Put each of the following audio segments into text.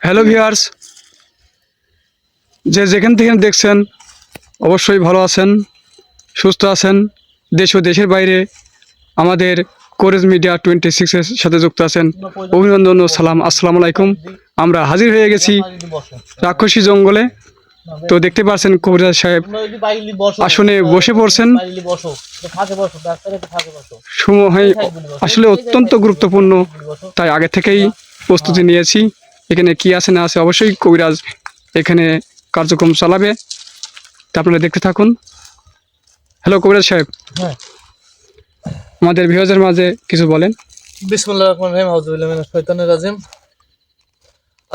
Hello viewers, যেখান থেকে দেখছেন অবশ্যই ভালো আছেন, সুস্থ আছেন। দেশ ও দেশের বাইরে আমাদের কোরেজ মিডিয়া 26-এর সাথে যুক্ত আছেন, অভিনন্দন ও সালাম। আসসালামু আলাইকুম। আমরা হাজির হয়ে গেছি রাক্ষসী জঙ্গলে। তো দেখতে পাচ্ছেন কবিরাজ সাহেব আসনে বসে পড়ছেন। সময় আসলে অত্যন্ত গুরুত্বপূর্ণ, তাই আগে থেকেই প্রস্তুতি নিয়েছি। এখানে কি আছে না আছে অবশ্যই কবিরাজ এখানে কার্যক্রম চালাবে, তা আপনারা দেখতে থাকুন। হ্যালো কবিরাজ সাহেব, হ্যাঁ, আমাদের ভিউয়ারদের মাঝে কিছু বলেন। বিসমিল্লাহির রহমানির রহিম, আউযু বিল্লাহি মিনাশ শাইতানির রাজিম।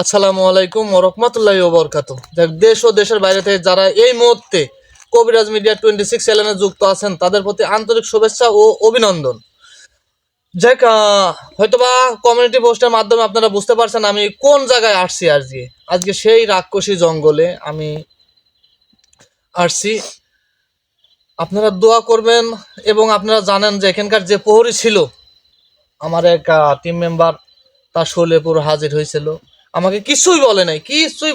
আসসালামু আলাইকুম ওয়া রাহমাতুল্লাহি ওয়া বারাকাতুহু। দেশ ও দেশের বাইরে থেকে যারা এই মুহূর্তে কবিরাজ মিডিয়া 26 চ্যানেলে যুক্ত আছেন তাদের প্রতি আন্তরিক শুভেচ্ছা ও অভিনন্দন। হয়তোবা কমিউনিটি পোস্টের মাধ্যমে আপনারা বুঝতে পারছেন আমি কোন জায়গায় আসছি। আজকে সেই রাক্ষসী জঙ্গলে আমি আসছি। আপনারা দোয়া করবেন এবং আপনারা জানেন যে এখানকার যে প্রহরী ছিল, আমার এক টিম মেম্বার, তার শরীরে পুরো হাজির হয়েছিল, আমাকে কিছুই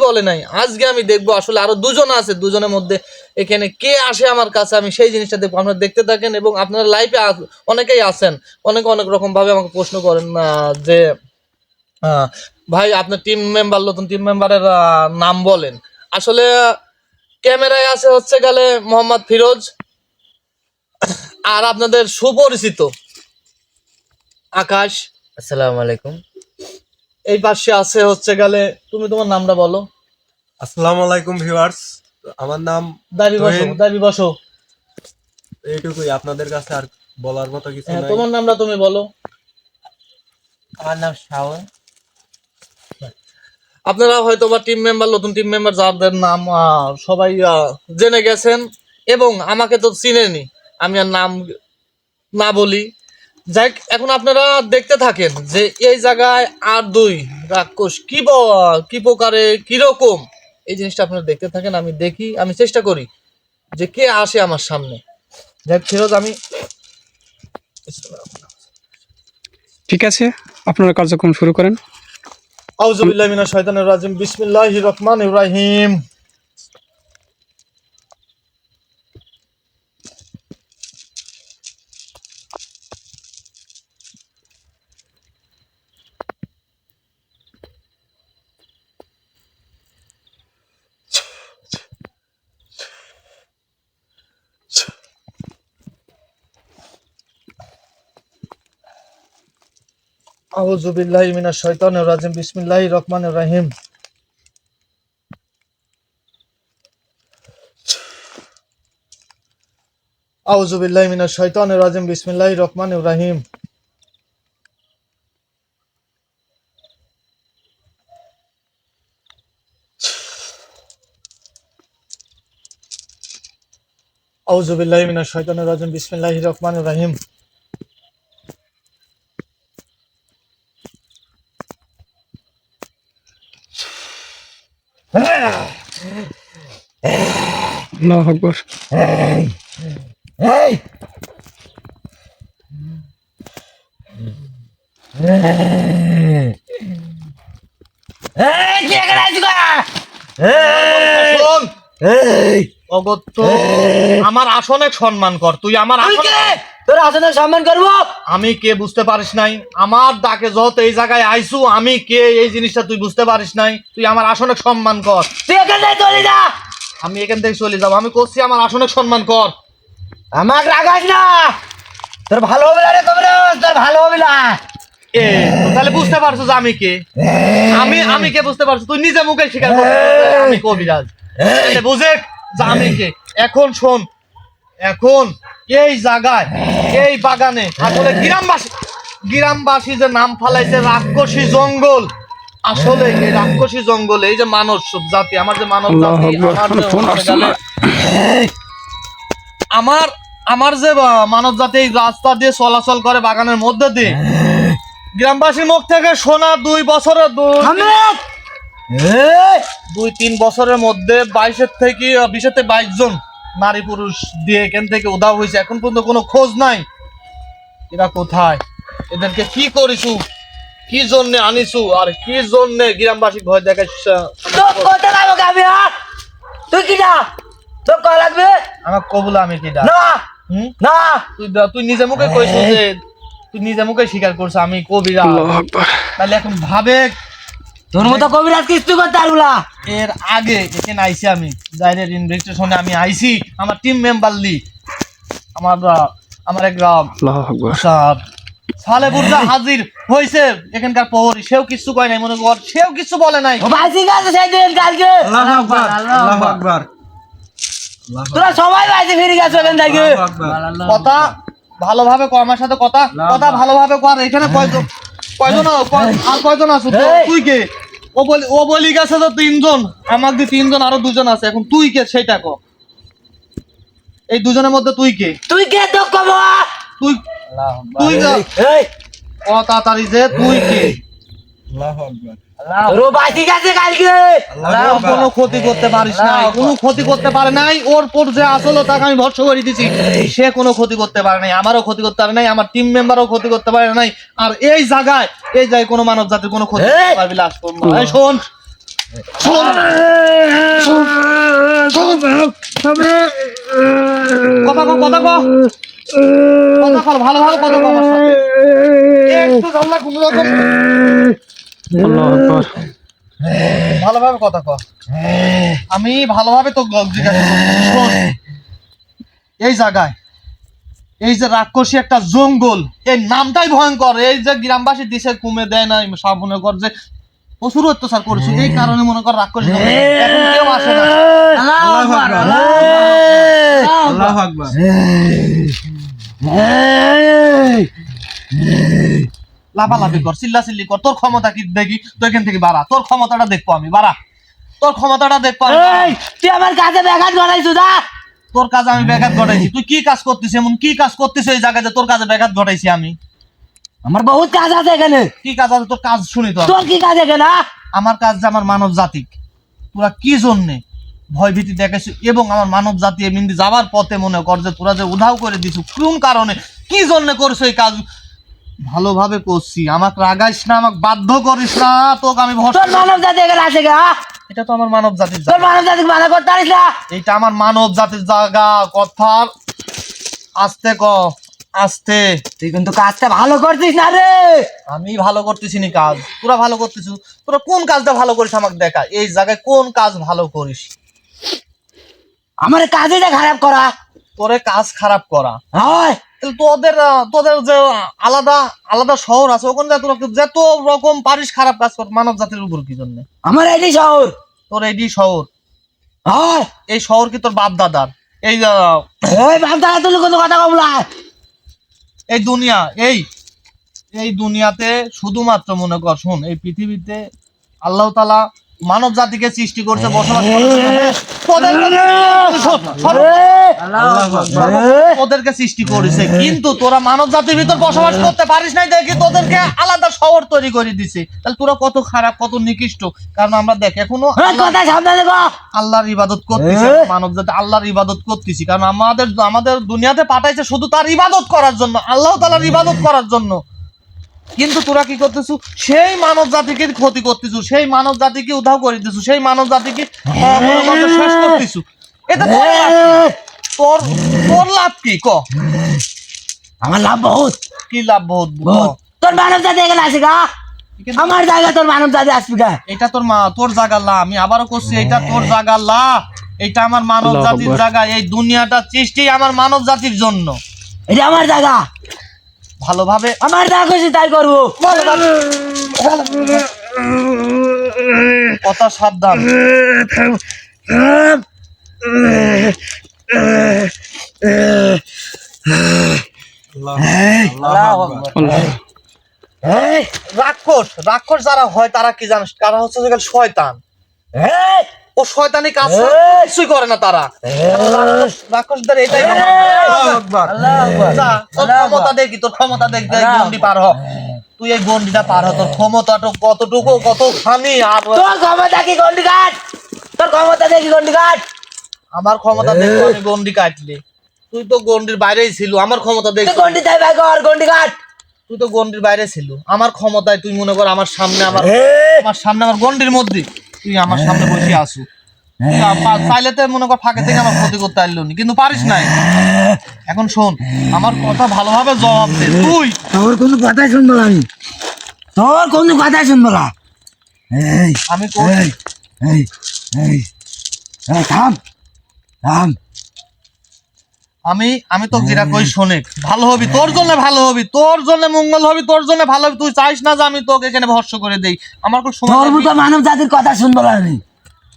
বলে নাই। আজকে আমি দেখবো আসলে আরো দুজন আছে, দুজনের মধ্যে এখানে কে আসে আমার কাছে, আমি সেই জিনিসটা দেখবো। আপনারা দেখতে থাকেন এবং আপনারা লাইভে অনেকেই আছেন, অনেক রকম ভাবে আমাকে প্রশ্ন করেন যে ভাই আপনার টিম মেম্বার, নতুন টিম মেম্বারের নাম বলেন। আসলে ক্যামেরায় আছে হচ্ছে গেলে মোহাম্মদ ফিরোজ, আর আপনাদের সুপরিচিত আকাশ। আসসালামু আলাইকুম। এই পাশে আছে হচ্ছে গেলে, তুমি তোমার নামটা বলো। আসসালামু আলাইকুম ভিউয়ার্স, আমার নাম দাবি বসো। এইটুকুই, আপনাদের কাছে আর বলার মতো কিছু নাই। তোমার নামটা তুমি বলো। আমার নাম শাওন। আপনারা হয়তো বা টিম মেম্বার, নতুন টিম মেম্বার যাদের নাম সবাই জেনে গেছেন এবং আমাকে তো চিনেনি, আমি আর নাম না বলি। যাই, এখন আপনারা দেখতে থাকেন যে এই জায়গায় আর দুই রাক্ষস কি প্রকারে কিরকম, এই জিনিসটা আপনারা দেখতে থাকেন। আমি চেষ্টা করি যে কে আসে আমার সামনে। যাই ফিরোজ, আমি ঠিক আছে, আপনারা কার্যক্রম শুরু করেন। আউযু বিল্লাহি মিনাশ শাইতানির রাজিম, বিসমিল্লাহির রহমানির রহিম। আউযু বিল্লাহি মিনাশ শাইতানির রাজিম, বিসমিল্লাহির রহমানির রহিম। আউযু বিল্লাহি মিনাশ শাইতানির রাজিম, বিসমিল্লাহির রহমানির রহিম। আউযু বিল্লাহি মিনাশ শাইতানির রাজিম, বিসমিল্লাহির রহমানির রহিম। আল্লাহু আকবার। অগত্য, আমার আসনে সম্মান কর। তুই আমার তোর আসনে সম্মান করবো আমি কে বুঝতে পারিস নাই? আমার ডাকে যত এই জায়গায় আইসু, আমি কে এই জিনিসটা তুই বুঝতে পারিস নাই? তুই আমার আসনে সম্মান কর। তুই এখান থেকে চলে যা। আমি এখান থেকে চলে যাবো, আমি করছি, আমার আসনে সম্মান কর। আমাকে রাগাস না, তোর ভালো হবে না রে কবিরাজ, তোর ভালো হবে না। তো তাহলে বুঝতে পারছো যে আমি কে? আমি কে বুঝতে পারছো? তুই নিজে মুখে স্বীকার করছিস আমি কবিরাজ। তাহলে বুঝে যে আমি কে। এখন শোন, এখন এই জায়গায়, এই বাগানে আসলে গ্রামবাসী যে নাম ফালাইছে রাক্ষসী জঙ্গল, আসলে এই রাক্ষসী জঙ্গলে এই যে মানব জাতি, আমার যে মানব জাতি, আমার যে মানব জাতি এই রাস্তা দিয়ে চলাচল করে বাগানের মধ্যে দিয়ে, গ্রামবাসীর মুখ থেকে শোনা 2 বছরের 2-3 বছরের মধ্যে 20 থেকে 22 জন নারী পুরুষ দিয়ে এখান থেকে উধাও হয়েছে। এখন পর্যন্ত কোনো খোঁজ নাই। এরা কোথায়? এদেরকে কি কি জন্য আনিছু আর কি জন্য গ্রামবাসী ভয় দেখাচ্ছ? তো কত লাগবে আমি তুই কি না তোর কল লাগবে আমার কবুল আমি কি না হুম? না তুই নিজে মুখে কইছিস যে তুই নিজে মুখে স্বীকার করছিস আমি কবিরা। আল্লাহু আকবার। তাহলে এখন ভাবে তোর মতো কবিরাজ কিছু করতে পারবো না। এর আগে এখানে আইছি আমি ডাইরেক্ট ইনভেস্টিগেশনে আমি আইছি আমার টিম মেম্বার লি আমার এক আল্লাহু আকবার। স্যার সালে বুর্জা হাজির হইছে এখানকার প্রহরী, সেও কিছু কয় নাই, মনে কর সেও কিছু বলে নাই। ও ভাই ঠিক আছে সেই দিন কালকে আল্লাহু আকবার, আল্লাহু আকবার, তোরা সবাই বাইরে ফিরে গেছো এখান থেকে। আল্লাহু আকবার। কথা ভালোভাবে কর, আমার সাথে কথা ভালোভাবে কর। এখানে আর কয়জন আছো? এই। তুই কে? ও বলি গেছে তো 3 জন, আমার দি 3 জন আরো 2 জন আছে। এখন তুই কে সেটা কর। এই 2 জনের মধ্যে তুই কে? তুই কে তো কবো তুই তুই এই ও তাড়াতাড়ি যে তুই কে? আল্লাহু আকবার, তোর ভাই ঠিক আছে কালকে আল্লাহু ওর আকবার। কোনো ক্ষতি করতে পারিস নাই, কোনো ক্ষতি করতে পারে নাই। ওর পর যে আসলো তাকে আমি ভরসা করে দিছি, সে কোনো ক্ষতি করতে পারে নাই, আমারও ক্ষতি করতে পারে নাই, আমার টিম মেম্বারও ক্ষতি করতে পারে নাই। আর এই জায়গায় কোনো মানব জাতির কোনো ক্ষতি করতে পারবি লাশ করবো না। এই শোন শোন কথা কর ভালো ভালো কথা কর আমার সাথে। একটু ঝামেলা কোনো রকম আল্লাহু আকবার। ভালোভাবে কথা কর। আমি ভালোভাবে তো জিজ্ঞাসা করছি। শোন, এই জায়গায় এই যে রাক্ষসী একটা জঙ্গল, এই নামটাই ভয়ঙ্কর। এই যে গ্রামবাসী দিশে কমে দেয় না, সব মনে কর যে প্রচুর অত্যাচার করেছে, এই কারণে মনে কর রাক্ষসী জঙ্গল। এখন কেউ আসে না। আল্লাহু আকবার, আল্লাহু আকবার। লাফালাফি কর, চিল্লাচিল্লি কর, তোর ক্ষমতা কি দেখি। তো এখান থেকে বাড়া, তোর ক্ষমতাটা দেখবো আমি। বাড়া, তোর ক্ষমতাটা দেখবো আমি। এই তুই আমার কাছে ব্যাঘাত ঘটাইছো যা তোর কাজে আমি ব্যাঘাত ঘটাইছি? তুই কি কাজ করতেছিস? এমন কি কাজ করতেছিস এই জায়গাতে তোর কাজে ব্যাঘাত ঘটাইছি আমি? আমার বহুত কাজ আছে এখানে। কি কাজ আছে তোর? কাজ শুনি তো। তোর কি কাজ এখানে আমার কাজ যে আমার মানব জাতিক তোরা কি জন্যে ভয় ভীতি দেখাইছ এবং আমার মানব জাতি এমনি যাওয়ার পথে মনে কর যে তোরা যে উধাও করে দিছ, কোন কারণে কি জন্য করছো এই কাজ? ভালোভাবে করছি, আমাকে রাগাইস না, আমাকে বাধ্য করিস না। তোকে আমি তোর ভরসা, মানব জাতি এখানে আছে গা এটা তো আমার মানব জাতির তোর জায়গা। মানব জাতিকে মানা করতে পারিস না। এইটা আমার মানব জাতির জায়গা। কথার আস্তে ক, আস্তে। তুই কিন্তু কাজটা ভালো করছিস না রে। আমি ভালো করতেছি নি কাজ, তোরা ভালো করতেছ। তোরা কোন কাজটা ভালো করিস আমাকে দেখা। এই জায়গায় কোন কাজ ভালো করিস? আমার কাজটা খারাপ করা তোরে কাজ খারাপ করা। হয়। তাহলে তোদের যে আলাদা আলাদা শহর আছে, ওখানে যত রকম পারিস খারাপ কাজ কর মানব জাতির উপর কি জন্য? আমার এটি শহর তোর এইটি শহর? হয়। এই শহর কি তোর বাপ দাদার? এই এই বাপদাদা তুই কোনো কথা কম না। এই দুনিয়া এই দুনিয়াতে শুধুমাত্র মনে কর, শোন, এই পৃথিবীতে আল্লাহ তাআলা মানব জাতিকে সৃষ্টি করছে বসবাস ওদেরকে সৃষ্টি করেছে, কিন্তু তোরা মানব জাতির ভিতর বসবাস করতে পারিস নাই দেখি তোদেরকে আলাদা শহর তৈরি করে দিছে। তাহলে তোরা কত খারাপ, কত নিকৃষ্ট। কারণ আমরা দেখ এখনো কথা সামনে গো আল্লাহর ইবাদত করতেছি, মানব জাতি আল্লাহর ইবাদত করতেছি। কারণ আমাদের দুনিয়াতে পাঠাইছে শুধু তার ইবাদত করার জন্য, আল্লাহ তাআলার ইবাদত করার জন্য। কিন্তু তোরা কি করতেছু? সেই মানব জাতিকে ক্ষতি করতেছু, সেই মানব জাতিকে উধাও করে দিছু, সেই মানব জাতিকে শেষ করতেছু। এটা তোর লাভ কি? ক আমার লাভ বহুত কি লাভ? বহুত। তোর মানব জাতি এখানে আছে গা। আমার জায়গা তোর মানব জাতি আসবি গা। এটা তোর জায়গা লা। আমি আবারও করছি, এটা তোর জায়গা লা। এটা আমার মানব জাতির জায়গা। এই দুনিয়াটা সৃষ্টি আমার মানব জাতির জন্য। এটা আমার জায়গা। ভালোভাবে আমার যা খুশি তাই করবো। কথা সাবধান। আল্লাহু আকবার। এই রাক্ষস যারা হয় তারা কি জানিস? তারা হচ্ছে যে শয়তান। এই ও শয়তানি কাজ কিছুই করে না তারা। রাক্ষসদের এটাই আল্লাহু আকবার। যা, তোর ক্ষমতা দেখি, তোর ক্ষমতা দেখ। গন্ডি পার হ, তুই এই গন্ডিটা পার হ। তোর ক্ষমতাটা কতটুকু, কতখানি। আর তোর ক্ষমতা কি গন্ডি কাট? তোর ক্ষমতা দেখি গন্ডি কাট। আমার ক্ষমতা দেখো, আমি গন্ডি কাটলি। তুই তো গন্ডির বাইরেই ছিল, আমার ক্ষমতা দেখ। তুই গন্ডি তাই ভাই কর গন্ডি কাট। তুই তো গন্ডির বাইরে ছিল, আমার ক্ষমতায় তুই মনে কর আমার সামনে আমার গন্ডির মধ্যে তুই আমার সামনে বসে আসু, চাইলে তো মনে কর ফাঁকে থেকে আমার ক্ষতি করতে পারলি নি, কিন্তু পারিস নাই। এখন শোন, আমার কথা ভালোভাবে জবাব দে। তুই তোর কোনো কথাই শুনবো না আমি, তোর কোনো কথাই শুনবো না। এই আমি এই এই এই এই থাম থাম। আমি তো যেটা কই শোনে, ভালো হবি, তোর জন্য ভালো হবি, তোর জন্য মঙ্গল হবি, তোর জন্য ভালো হবি। তুই চাইস না যে আমি তোকে এখানে ভরসা করে দেই। আমার খুব সময় তোর মতো মানব জাতির কথা শুনবো না আমি,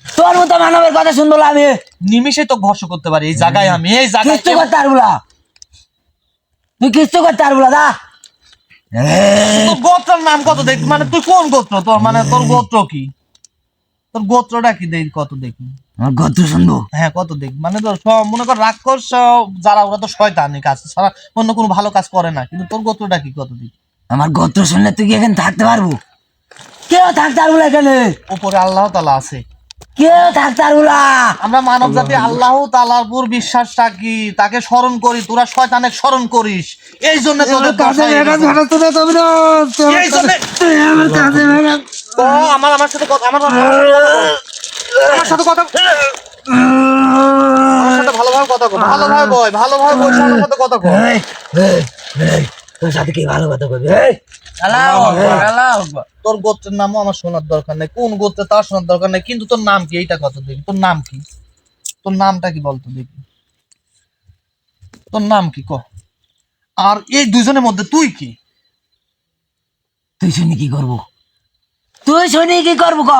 তোর মতো মানবের কথা শুনবো না আমি। নিমিষে তোকে ভরসা করতে পারি এই জায়গায়, আমি এই জায়গায়। কিচ্ছু করতে পারবো না, তুই কিচ্ছু করতে পারবো না। দা তোর গোত্রের নাম কত দেখি, মানে তুই কোন গোত্র, তোর মানে তোর গোত্র কি, তোর গোত্রটা কি দেখি কত দেখি। আমার গদ্র শুনবো? হ্যাঁ কত দেখি, মানে তোর সব মনে কর রাক্ষস যারা ওরা তো শয়তানি কাজ ছাড়া অন্য কোনো ভালো কাজ করে না, কিন্তু তোর গোত্রটা কি কত দেখি। আমার গদ্র শুনলে তুই কি এখানে থাকতে পারবো? কেউ থাকতে পারবো না এখানে, উপরে আল্লাহ তাআলা আছে, কেউ থাকতে পারবো না। আমরা মানব জাতি আল্লাহ তাআলার উপর বিশ্বাস রাখি, তাকে স্মরণ করি। তোরা শয়তানের স্মরণ করিস, এই জন্য তোদের দশা এরকম। এই জন্য ও আমার সাথে কথা, আমার সাথে কথা, আমার সাথে ভালোভাবে কথা কর, ভালোভাবে বয়, ভালোভাবে বসে আমার সাথে কথা কর। এই, এই, এই, তোর সাথে কি ভালো কথা করবি? এই, তোর গোত্রের নামও আমার শোনার দরকার নেই, কোন গোত্রে তার শোনার দরকার নেই, কিন্তু তোর নাম কি এইটা কত দেখি। তোর নাম কি, তোর নামটা কি বলতো দেখি, তোর নাম কি ক। আর এই দুজনের মধ্যে তুই কি? তুই শুনি কি করবো? তুই শুনি কি করবো ক?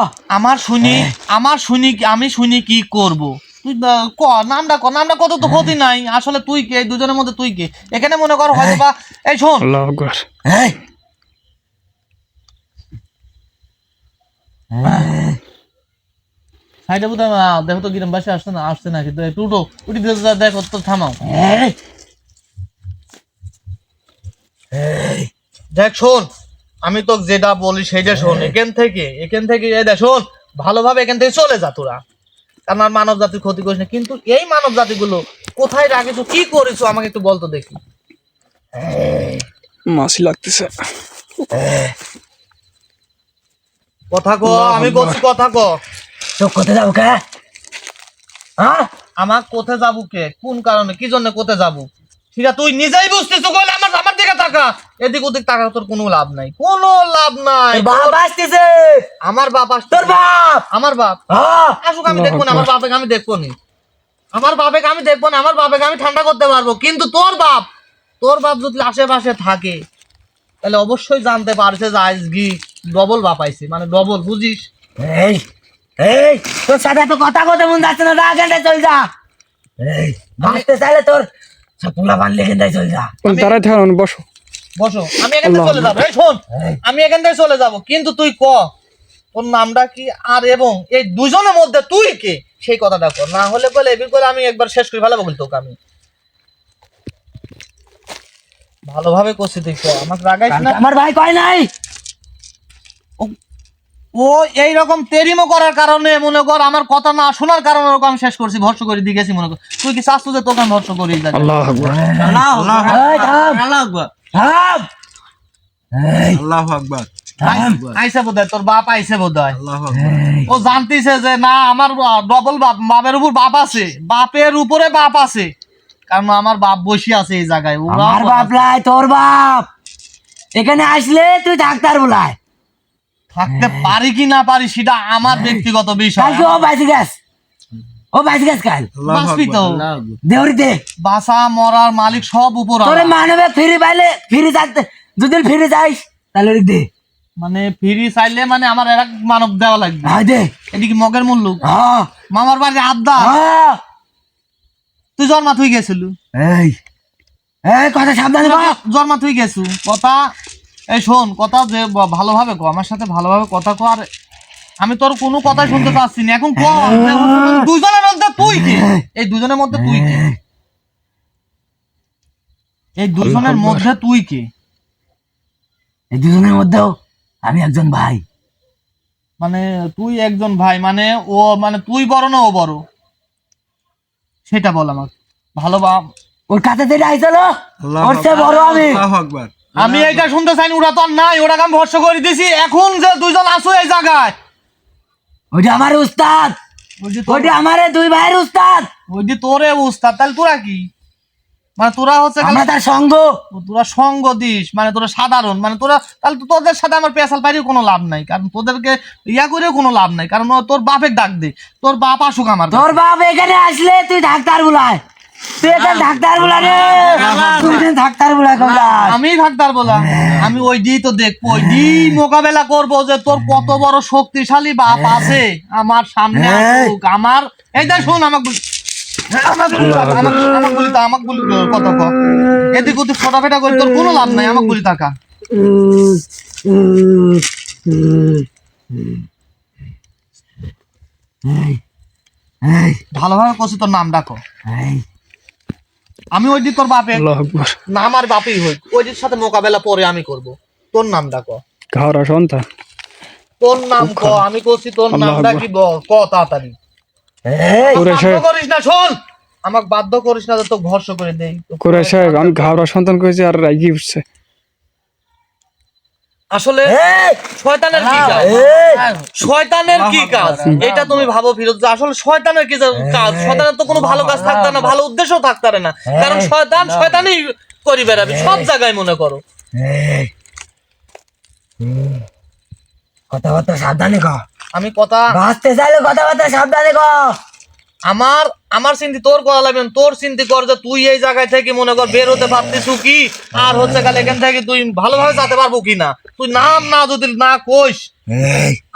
আমি শুনি কি করব। তুই ক নামটা ক, নামটা কত তো ক্ষতি নাই। আসলে তুই কে, এই দুজনের মধ্যে তুই কে? এখানে মনে কর হয়তো বা, এই শোন, আল্লাহু আকবার। এই, সাইডে বোধ দেখো তো গিরাম বাসে আসছে না কিন্তু একটু উঠি দেখো তো, থামাও। এই, এই, দেখ শোন, আমি তো যেটা বলি সেইটা শোন। এখান থেকে এই দেখ শোন, ভালোভাবে এখান থেকে চলে যা তোরা, কারণ আর মানব জাতির ক্ষতি করিস না। কিন্তু এই মানব জাতিগুলো কোথায় রাখিস, কি করিস আমাকে একটু বলতো দেখি। মাছি লাগতেছে। কথা ক, আমি বলছি কথা ক। তোর কোথায় যাবো কে? হ্যাঁ, আমার কোথায় যাবো কে, কোন কারণে, কি জন্য কোথায় যাবো, সেটা তুই নিজেই বুঝতেছ। আমার দিকে তাকা, এদিক ওদিক তাকা, তোর কোনো লাভ নাই, কোনো লাভ নাই। তোর বাপ আসতেছে, আমার বাপ আসছে, তোর বাপ। আমার বাপ হ্যাঁ, আসুক, আমি দেখবো না, আমার বাপকে আমি দেখবো না, আমার বাপকে আমি ঠান্ডা করতে পারবো। কিন্তু তোর বাপ যদি আশেপাশে থাকে তাহলে অবশ্যই জানতে পারছে যে আজকে ডবল বাপ আইছে, মানে ডবল, বুঝিস। এই, এই, তোর সাথে তো কথা কথা মন যাচ্ছে না, যা এখানটায় চল যা। এই, বাঁচতে চাইলে তোর সব পোলা বানলে এখানটায় চল যা। তারাই থাকুন, বসো। বসো, আমি এখান থেকে চলে যাবো। এই শোন, আমি এখান থেকে চলে যাবো, কিন্তু তুই ক তোর নামটা কি, আর এবং এই দুজনের মধ্যে তুই কে সেই কথাটা কর। না হলে বলে এবির করে আমি একবার শেষ করে ফেলাবো কিন্তু তোকে। আমি ভালোভাবে করছি, তুই ক, আমাকে রাগাইস না। আমার ভাই কয় নাই, ও এইরকম তেরিমো করার কারণে মনে কর, আমার কথা না শোনার কারণে ওকে আমি শেষ করছি, ভরসা করে দিয়ে গেছি। মনে কর তুই কি চাচ্ছ যে তোকে আমি ভরসা করি? আল্লাহু আকবার। এই, থাম, এই, আল্লাহু আকবার। আইসে বোধ হয়, তোর বাপ আইসে বোধ হয়। আল্লাহু আকবার। এই, ও জানতিছে যে না আমার ডবল বাপের উপর বাপ আছে, বাপের উপরে বাপ আছে, কারণ আমার বাপ বসে আছে এই জায়গায়। আমার বাপ লাই, তোর বাপ এখানে আসলে তুই ডাক্তার বলায় থাকতে পারি কি না পারি সেটা আমার ব্যক্তিগত বিষয়। কালকে ও বাইসি গাছ কাল আল্লাহু বাঁচবি তো, আকবার। দেউরিতে বাসা মরার মালিক সব উপর তোরে আল্লাহ। মানবে ফিরে পাইলে ফিরে যাতে, যদি ফিরে যাইস তাহলে ওই দে, মানে ফিরি চাইলে মানে আমার এক মানব দেওয়া লাগবে। হ্যাঁ দে, এদিকে মগের মুল্লুক, হ্যাঁ মামার বাড়ি আড্ডা, হ্যাঁ। তুই জন্মা তুই গেছিল, এই, এই কথা সাবধানে বল। জন্মা তুই গেছু কথা। এই শোন, কথা যে ভালোভাবে কো, আমার সাথে ভালোভাবে কথা কো। আর আমি তোর কোনো কথাই শুনতে পাচ্ছি না এখন। ক দুজনের মধ্যে তুই কে, এই দুজনের মধ্যে তুই কে, এই দুজনের মধ্যে তুই কে? এই দুজনের মধ্যেও আমি একজন ভাই। মানে তুই একজন ভাই, মানে ও মানে তুই বড় না ও বড়, সেটা বল আমাকে। ভালো ওর কাছে যেটা আইছিল আল্লাহু ওর চেয়ে বড় আমি। আল্লাহু আকবার। আমি এইটা শুনতে চাইনি, ওরা তো আর নাই, ওটাকে আমি ভরসা করে দিছি। এখন যে দুইজন আসো এই জায়গায়, ওইটা আমার উস্তাদ, ওইটা আমার দুই ভাইয়ের উস্তাদ, ওই যে তোরে উস্তাদ, তাহলে তোরা কি মানে তোরা হচ্ছে আমরা তার সঙ্গ। তোরা সঙ্গ দিস, মানে তোরা সাধারণ, মানে তোরা তাহলে তো তোদের সাথে আমার পেশাল পাইরেও কোনো লাভ নাই, কারণ তোদেরকে ইয়া করেও কোনো লাভ নাই, কারণ তোর বাপের ডাক দে, তোর বাপ আসুক আমার কাছে। তোর বাপ এখানে আসলে তুই ডাক্তার বুলায়, তুই এখানে ডাক্তার বুলা রে, তুই এখানে ডাক্তার বুলায় কইলা। আমি ডাক্তার বলা, আমি ওই দিই তো দেখবো, ওই দিই মোকাবেলা করবো যে তোর কত বড় শক্তিশালী বাপ আছে আমার সামনে আসুক। আমার এই দেখ শোন, আমাকে কত এদিক ওদিক ফটাফেটা করে তোর কোনো লাভ নাই, আমাকে বলি টাকা ভালোভাবে কষি তোর নাম ডাকো। আমি ওই দিক তোর বাপে আল্লাহু আকবার। না আমার বাপই হই, ওই দিক সাথে মোকাবেলা পরে আমি করব। তোর নাম ডাকো, ঘাওড়া সন্তান। তোর নাম ক, আমি কইছি তোর নামটা কি বল, ক তাড়াতাড়ি। কুরাইশ বাধ্য সাহেব, করিস না, শোন আমাকে বাধ্য করিস না যে তোকে ভরসা করে দেই। কুরাইশ সাহেব, আমি ঘাওড়া সন্তান কইছি আর রাগি উঠছে। আসলে শয়তানের কি কাজ, শয়তানের কি কাজ এটা তুমি ভাবো ফিরোজ, যে আসলে শয়তানের কি কাজ? শয়তানের তো কোনো ভালো কাজ থাকতে না, ভালো উদ্দেশ্য থাকতে না, কারণ শয়তান শয়তানই করি বেড়াবি সব জায়গায়, মনে করো। কথাবার্তা সাবধানে ক, আমি কথা বাঁচতে চাইলে কথাবার্তা সাবধানে ক। আমার চিন্তি তোর করা লাগবে না, তোর চিন্তি কর যে তুই এই জায়গায় থেকে মনে কর বের হতে পারতিস কি, আর হচ্ছে গেলে এখান থেকে তুই ভালোভাবে যেতে পারবো কি না। তুই নাম না যদি না কইস,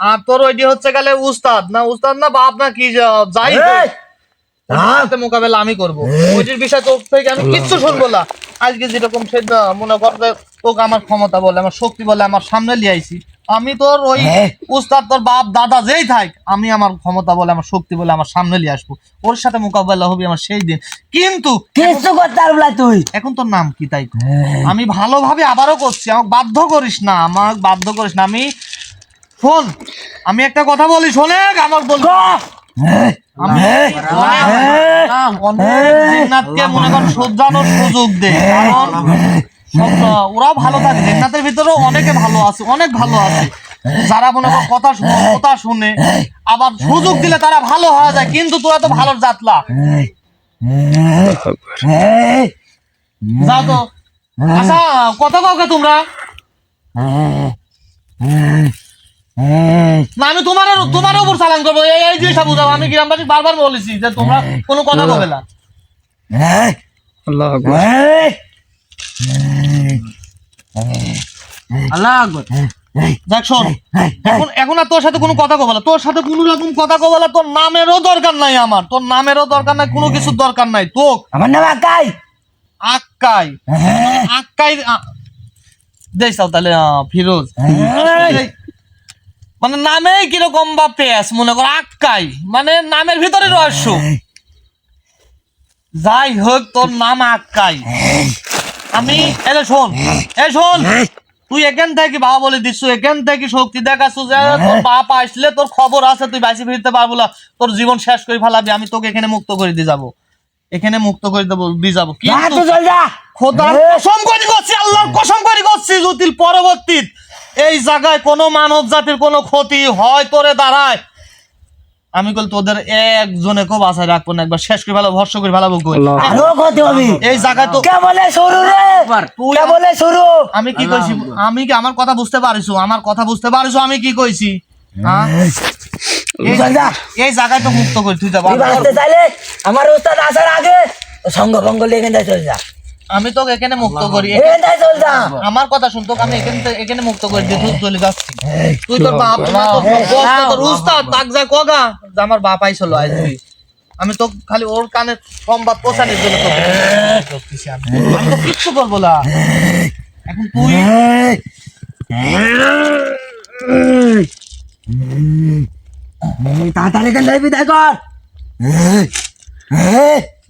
আর তোর ওইটি হচ্ছে গেলে উস্তাদ না বাপ না কি যাই হোক, সাথে মোকাবেলা আমি করবো। ওইটির বিষয় তোর থেকে আমি কিচ্ছু শুনবো না। আজকে যেরকম সেটা মনে কর যে তোকে আমার ক্ষমতা বলে, আমার শক্তি বলে আমার সামনে লিয়ে আইছি, আমি তোর ওই উস্তাদ তোর বাপ দাদা যেই থাক, আমি আমার ক্ষমতা বলে আমার শক্তি বলে আমার সামনে লিয়ে আসবো, ওর সাথে মোকাবেলা হবে আমার সেই দিন। কিন্তু কিছু করতে পারবো না তুই। এখন তোর নাম কি তাই আমি ভালোভাবে আবারও করছি, আমাকে বাধ্য করিস না, আমাকে বাধ্য করিস না। আমি শোন, আমি একটা কথা বলি, শোনে আমার বল, আমি অনেক জিন্নাতকে মনে কর শোধরানোর সুযোগ দে, কারণ ওরাও ভালো থাকে, জিন্নাতের ভিতরেও অনেকে ভালো আছে, অনেক ভালো আছে, যারা মনে কর কথা শুনে আবার সুযোগ দিলে তারা ভালো হয়ে যায়। কিন্তু তোরা তো ভালোর জাতলা, যাও তো। আচ্ছা কথা কাউকে তোমরা না, আমি তোমার উপর চালান করবো, এই জিনিসটা বুঝাবো। আমি গ্রামবাসী বারবার বলেছি যে তোমরা কোনো কথা বলবে না। আল্লাহু আকবার। আল্লাহ আকবার। দেখ শোন, এখন আর তোর সাথে কোনো কথা কবলা, তোর সাথে কোনো রকম কথা কবলা, তোর নামেরও দরকার নাই, আমার তোর নামেরও দরকার নাই, কোনো কিছুর দরকার নাই। তো আমার নাম আকাই। আক্কাই আক্কাই দেখাও তাহলে ফিরোজ, মানে নামে কিরকম বা পেস মনে কর, আক্কাই মানে নামের ভিতরে রহস্য। যাই হোক তোর নাম আক্কাই, আমি এলে শোন, শোন তুই এখান থেকে বাবা বলে দিচ্ছ, এখান থেকে শক্তি দেখাচ্ছ যে তোর বাপ আসলে তোর খবর আছে, তুই বাইসে ফিরতে পারবো না, তোর জীবন শেষ করে ফেলাবি। আমি তোকে এখানে মুক্ত করে দিয়ে যাবো, এখানে মুক্ত করে দিয়ে যাবো। কিন্তু খোদার কসম করে করছি, আল্লাহর কসম করে করছি, যদি পরবর্তী এই জায়গায় কোনো মানব জাতির কোনো ক্ষতি হয় তোরে দাঁড়ায়, আমি কল তোদের একজনে কেউ বাঁচায় রাখবো না, একবার শেষ করে ফেলাবো, ভরসা করে ফেলাবো। এই জায়গায় তো আমি কি কইছি, আমি কি আমার কথা বুঝতে পারিছো, আমার কথা বুঝতে পারিছো আমি কি কইছি? এই জায়গায় তো মুক্ত করে তুই যাবো। আমার উস্তাদ আসার আগে সঙ্গ ভঙ্গ লেগে চলে যা, আমি তোকে এখানে মুক্ত করি, আমার কথা শুন, তোকে আমি এখানে মুক্ত করে দিয়ে তুই চলে যাচ্ছি। তুই তোর বাপ তোর উস্তাদ তাক যা কগা যে আমার বাপ আইছিল আজকে, আমি তো খালি ওর কানে সংবাদ পৌঁছানোর জন্য তোকে আমি তো কিচ্ছু বলবো না। এখন তুই তাড়াতাড়ি এখান থেকে বিদায় কর।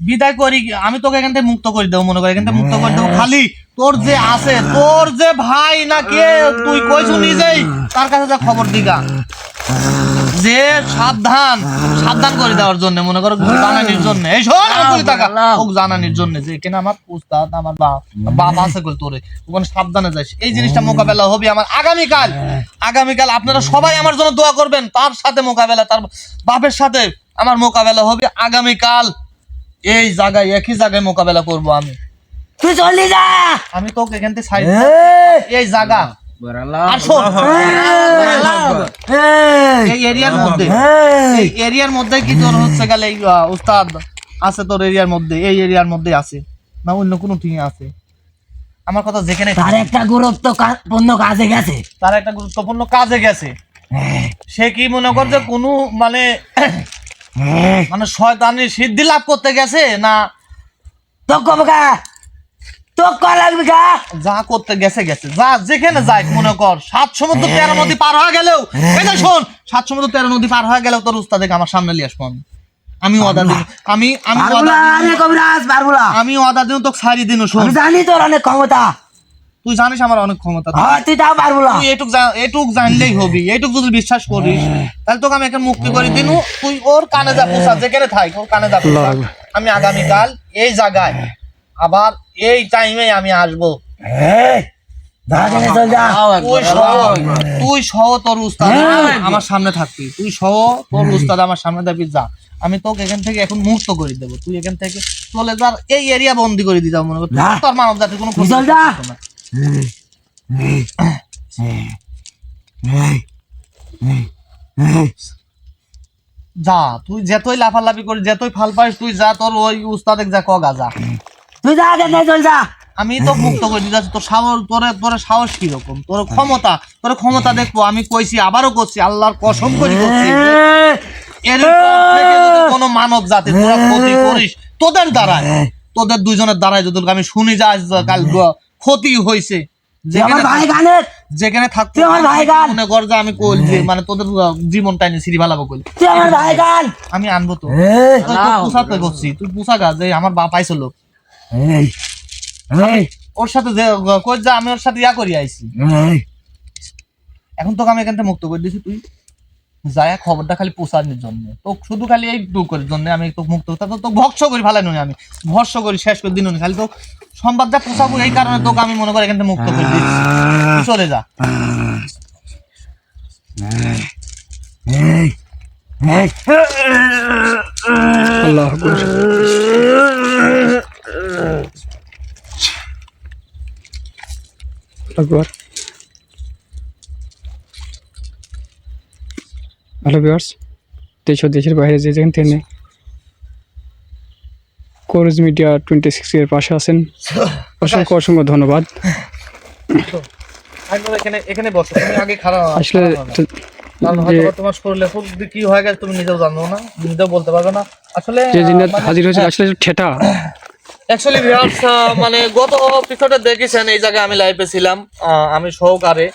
বিদায় করি, আমি তোকে এখান থেকে মুক্ত করে দেবো, মনে করি এখান থেকে মুক্ত করে দেবো। খালি তোর যে আছে, তোর যে ভাই না কে তুই কইছু নিজেই, তার কাছে যা খবর দিগা। যে সাবধান সাবধান করে দেওয়ার জন্য, মনে করো জানানির জন্য, এই শোন আমার গুলি টাকা ওক জানানির জন্য যে এখানে আমার উস্তাদ আমার বাপ আছে কই তোরে ওখানে সাবধানে যাইস। এই জিনিসটা মোকাবেলা হবে আমার আগামীকাল। আগামীকাল আপনারা সবাই আমার জন্য দোয়া করবেন, তার সাথে মোকাবেলা, তার বাপের সাথে আমার মোকাবেলা হবে আগামীকাল। এই জায়গায় একই জায়গায় মোকাবেলা করব আমি। তুই চলি যা। আমি তোকে এখান থেকে সাইড এই জায়গা আর শোন, এই এরিয়ার মধ্যে, এই এরিয়ার মধ্যে কি তোর হচ্ছে গেলে উস্তাদ আছে তোর এরিয়ার মধ্যে, এই এরিয়ার মধ্যে আছে না অন্য কোনো টিম আছে? আমার কথা যেখানে তার একটা গুরুত্বপূর্ণ কাজে গেছে, তার একটা গুরুত্বপূর্ণ কাজে গেছে, সে কি মনে কর যে কোনো মানে মানে শয়তানের সিদ্ধি লাভ করতে গেছে না তো কবকা তো লাগবে কা যা করতে গেছে গেছে, যা যেখানে যায় মনে কর 7 সমুদ্র 13 নদী পার হয়ে গেলেও, এই যে শোন 7 সমুদ্র 13 নদী পার হয়ে গেলেও তোর উস্তাদকে আমার সামনে নিয়ে আসবো আমি ওয়াদা দিন, আমি কবিরাজ পারবুলা, আমি ওয়াদা দিন তোকে সারি দিন। শোন আমি জানি তোর অনেক ক্ষমতা, তুই জানিস আমার অনেক ক্ষমতা, তুই তাও পারবুলা, তুই এটুক জানলেই হবি, এটুক যদি বিশ্বাস করিস তাহলে তোকে আমি এখন মুক্তি করে দিনু। তুই ওর কানে যা পোষা, যেখানে থাক ওর কানে যা পোষা। আমি আগামীকাল এই জায়গায় আবার এই টাইমে আমি আসবো। তুই সহ তোর উস্তাদ আমার সামনে থাকবি, তুই সহ তোর উস্তাদ আমার সামনে থাকবি। যা আমি তোকে এখান থেকে এখন মুক্ত করে দেবো, তুই এখান থেকে চলে যা, এই এরিয়া বন্দি করে দিয়ে যাও। মনে কর তোর মানব জাতির কোনো ক্ষতি করতে পারবে না। যা তুই যতই লাফালাফি করিস, যতই ফাল পাইস, তুই যা তোর ওই উস্তাদে যা কগা যা, তুই যা চল যা। আমি তো মুক্ত করে দিতে তোর সাহস, তোর সাহস কিরকম, তোর ক্ষমতা দেখবো। আমি কইছি আবারও করছি, আল্লাহর কসম করি করছি, এরপর থেকে যদি কোনো মানব জাতি তোরা ক্ষতি করিস তোদের দ্বারায়, তোদের দুইজনের দ্বারায় যদি আমি শুনি যা কাল ক্ষতি হয়েছে, যেখানে থাকতে মনে কর যে আমি কইছি মানে তোদের জীবনটা নিয়ে সিঁড়ি ভালাবো কইলি আমি আনবো তো। পুষাতে করছি, তুই পুষা গা যে আমার বাপ আইছিল ওর সাথে যে কই যা আমি ওর সাথে ইয়া করি আইছি। এখন তোকে আমি এখান থেকে মুক্ত করে দিয়েছি, তুই যায় খবরটা খালি পোষানোর জন্য, তো শুধু খালি এই টুকের জন্য আমি তো মুক্ত তো ভক্স করি ভালো নই, আমি ভর্ষ করি শেষ করে দিন খালি তো সংবাদটা পোষাবো, এই কারণে তোকে আমি মনে করি এখান থেকে মুক্ত করে দিচ্ছি। তুই চলে যা। আল্লাহ আকবার। হ্যালো ভিউয়ার্স, দেশ ও দেশের বাইরে যে যেখান থেকে কোরেজ মিডিয়া 26 এর পাশে আছেন, অসংখ্য অসংখ্য ধন্যবাদ। এখানে বসো, তুমি আগে খারাপ আসলে তোমার শরীরে খুব কি হয়ে গেছে তুমি নিজেও জানো না, নিজেও বলতে পারবে না। আসলে যে দিনে হাজির হয়েছে আসলে ঠেটা অ্যাকচুয়ালি ভিউয়ার্স মানে গত এপিসোডে দেখেছেন এই জায়গায় আমি লাইভে ছিলাম, আমি সহকারে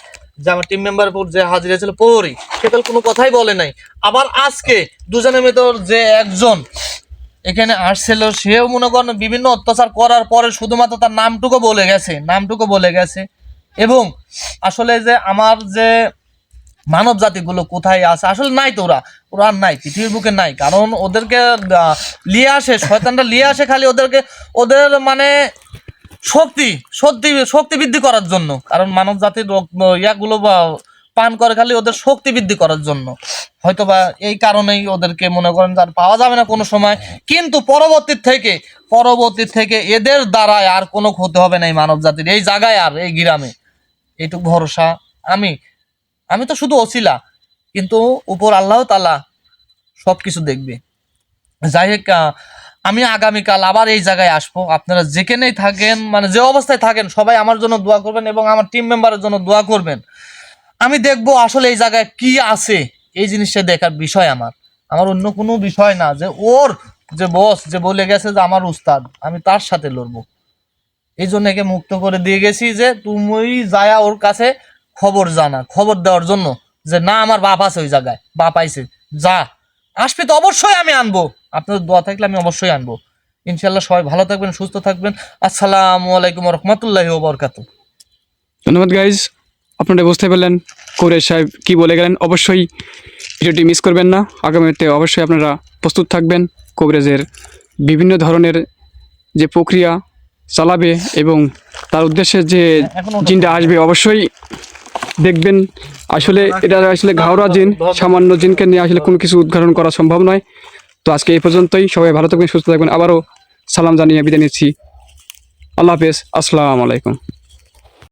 যে আমার টিম মেম্বার উপর যে হাজির হয়েছিল পৌরি, সে তো কোনো কথাই বলে নাই। আবার আজকে দুজনের ভেতর যে একজন এখানে আসছিল, সেও মনে করেন বিভিন্ন অত্যাচার করার পরে শুধুমাত্র তার নামটুকু বলে গেছে। এবং আসলে যে আমার যে মানব জাতিগুলো কোথায় আছে, আসলে নাই তো, ওরা আর নাই পৃথিবীর বুকে নাই। কারণ ওদেরকে লিয়ে আসে শয়তানটা, লিয়ে আসে খালি ওদের মানে শক্তি বৃদ্ধি করার জন্য। কারণ মানব জাতির ইয়াগুলো পান করে খালি ওদের শক্তি বৃদ্ধি করার জন্য, হয়তো বা এই কারণেই ওদেরকে মনে করেন আর পাওয়া যাবে না কোনো সময়। কিন্তু পরবর্তী থেকে এদের দ্বারায় আর কোনো ক্ষতি হবে না এই মানব জাতির, এই জায়গায় আর এই গ্রামে, এইটুকু ভরসা। আমি তো শুধু ওসিলা, কিন্তু উপর আল্লাহ তাআলা সবকিছু দেখবে। যাই হোক, আমি আগামীকাল আবার এই জায়গায় আসবো। আপনারা যেখানেই থাকেন, মানে যে অবস্থায় থাকেন, সবাই আমার জন্য দোয়া করবেন এবং আমার টিম মেম্বারের জন্য দোয়া করবেন। আমি দেখবো আসলে এই জায়গায় কি আছে, এই জিনিসটা দেখার বিষয় আমার অন্য কোনো বিষয় না। যে ওর যে বস যে বলে গেছে যে আমার উস্তাদ, আমি তার সাথে লড়বো, এই জন্য একে মুক্ত করে দিয়ে গেছি যে তুমি যায়া ওর কাছে খবর দেওয়ার জন্য যে না আমার বাপ আছে ওই জায়গায়, বাপ আইছে, যা আসবে তো অবশ্যই আমি আনবো। আপনাদের দোয়া থাকলে আমি অবশ্যই আনবো। ইনশাল্লাহ সবাই ভালো থাকবেন, সুস্থ থাকবেন। আসসালামু আলাইকুম ওয়া রাহমাতুল্লাহি ওয়া বারাকাতুহু। ধন্যবাদ গাইজ। আপনারা বুঝতে পারলেন কবিরাজ সাহেব কী বলে গেলেন। অবশ্যই ভিডিওটি মিস করবেন না। আগামীতে অবশ্যই আপনারা প্রস্তুত থাকবেন কবিরাজের বিভিন্ন ধরনের যে প্রক্রিয়া চালাবে এবং তার উদ্দেশ্যে যে জিনটা আসবে অবশ্যই দেখবেন। আসলে এটা আসলে ঘাওড়া জিন, সামান্য জিনকে নিয়ে আসলে কোনো কিছু উদ্ঘাটন করা সম্ভব নয়। তো আজকে এই পর্যন্তই। সবাই ভালো থাকবেন, সুস্থ থাকবেন। আবারও সালাম জানিয়ে বিদায় নিচ্ছি। আল্লাহ হাফেজ, আসসালামু আলাইকুম।